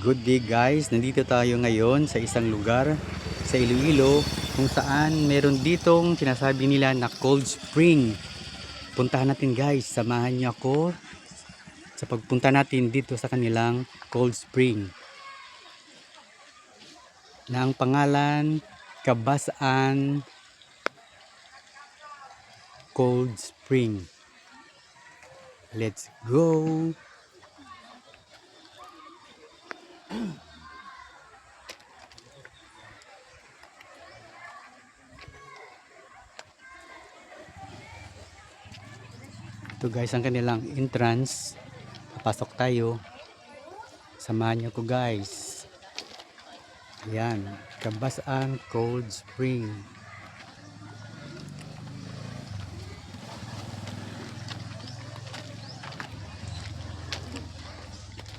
Good day guys, nandito tayo ngayon sa isang lugar sa Iloilo kung saan meron ditong sinasabi nila na cold spring. Puntahan natin guys, samahan niyo ako sa pagpunta natin dito sa kanilang cold spring na ang pangalan Cabasaan Cold Spring. Let's go! Ito guys ang kanilang entrance. Papasok tayo. Samahan niyo ko guys. Ayan, Cabasaan Cold Spring.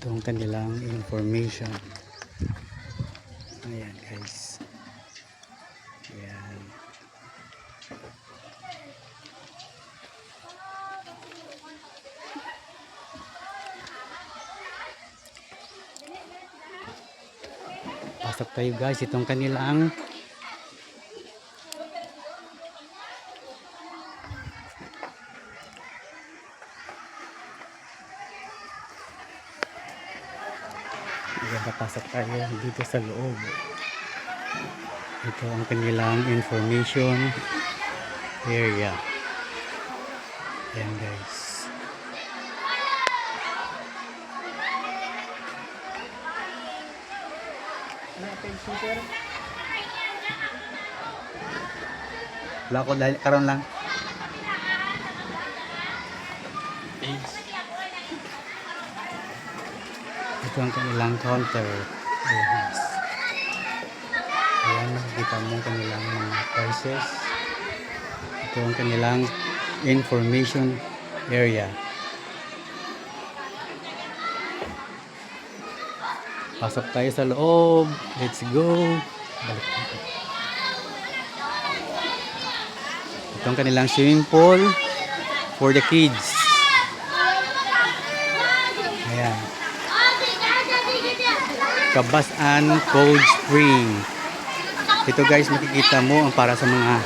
Ito ang kanilang information. Ayan guys. Ayan. Pasok tayo guys, itong kanilang papasok tayo dito sa loob. Ito ang kanilang information area. Ayan guys. Wala ko dahil karon lang. Ito ang kanilang counter. Yes. Ayan, nakikita mo kanilang mga prices. Ito ang kanilang information area. Pasok tayo sa loob. Let's go. Balik tayo. Ito ang kanilang swimming pool for the kids. Ayan. Cabasaan Cold Spring. Ito guys, makikita mo ang para sa mga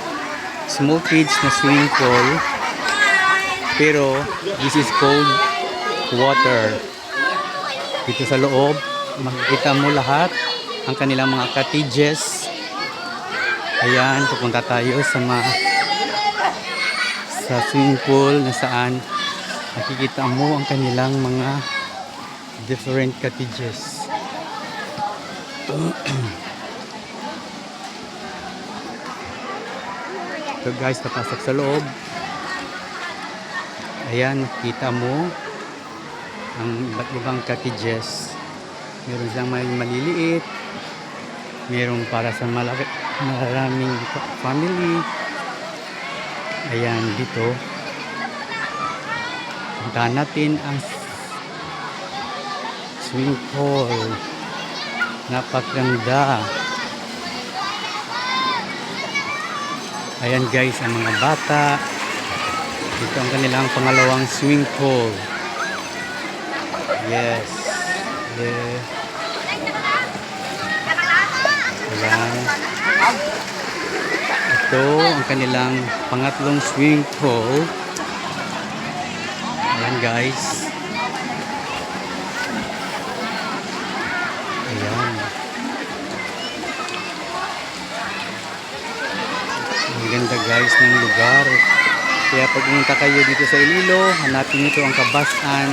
small kids na swimming pool. Pero this is cold water. Dito sa loob, makikita mo lahat ang kanilang mga cottages. Ayan, pupunta tayo sa swimming pool na saan makikita mo ang kanilang mga different cottages. So guys, papasok sa loob. Ayan, makikita mo ang iba't ibang cottages. Meron siyang maliliit, meron para sa maraming family. Ayan, dito puntahan natin ang swimming pool. Napakaganda. Ayan guys, ang mga bata. Ito ang kanilang pangalawang swimming pool. Yes. Yeah. Ayan. Ito ang kanilang pangatlong swimming pool. Ayan guys. Ayan. Ang ganda guys ng lugar. Kaya pag pumunta kayo dito sa Iloilo, hanapin ito ang Cabasaan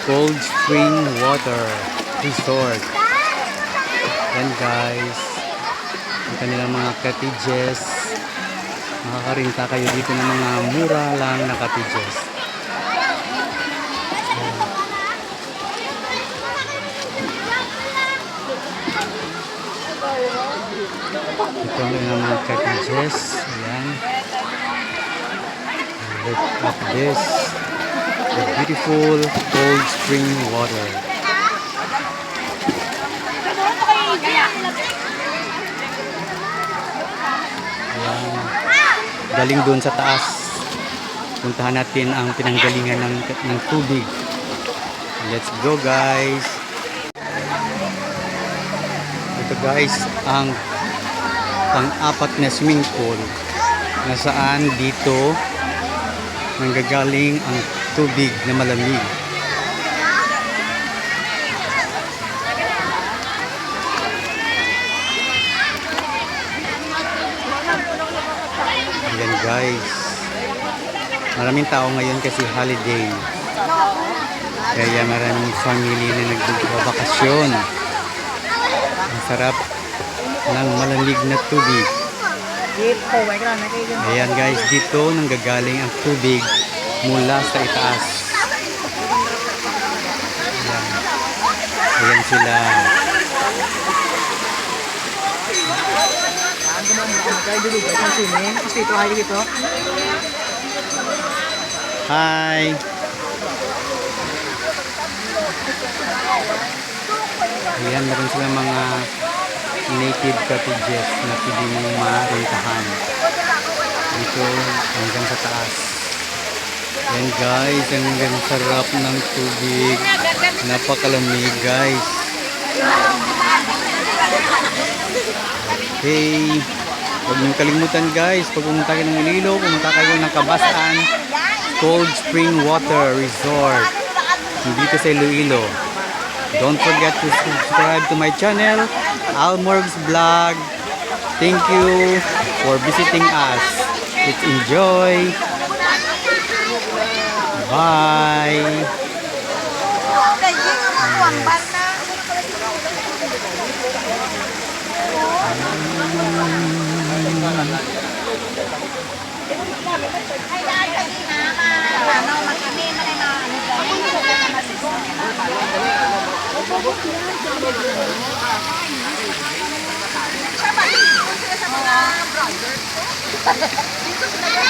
Cold Spring Water Resort. Yan guys. Ang kanilang mga cottages. Makakarinta kayo dito ng mga mura lang na cottages. Ito ang mga cottages. Ayan. Look at this. The beautiful cold spring water. Ayan. Galing doon sa taas. Puntahan natin ang pinanggalingan ng tubig. Let's go guys. Ito guys, ang pang-apat na swimming pool na saan dito nanggagaling ang tubig na malamig. Ayan guys, maraming tao ngayon kasi holiday, kaya maraming family na nagbabakasyon. Ang sarap ng malamig na tubig. Ayan guys, dito nanggagaling ang tubig mula sa itaas. Ayan, ayan sila. Hi! Ayan, meron silang mga native cottages na pwede mong marentahan dito hanggang sa taas. Ayan guys, hanggang sarap ng tubig, napakalamig guys. Okay, huwag niyong kalimutan guys, pag pumunta kayo ng Iloilo, pumunta kayo ng Kabasan Cold Spring Water Resort dito sa Iloilo. Don't forget to subscribe to my channel, Almorg's Vlog. Thank you for visiting us. Let's enjoy. Bye. Dito sila yung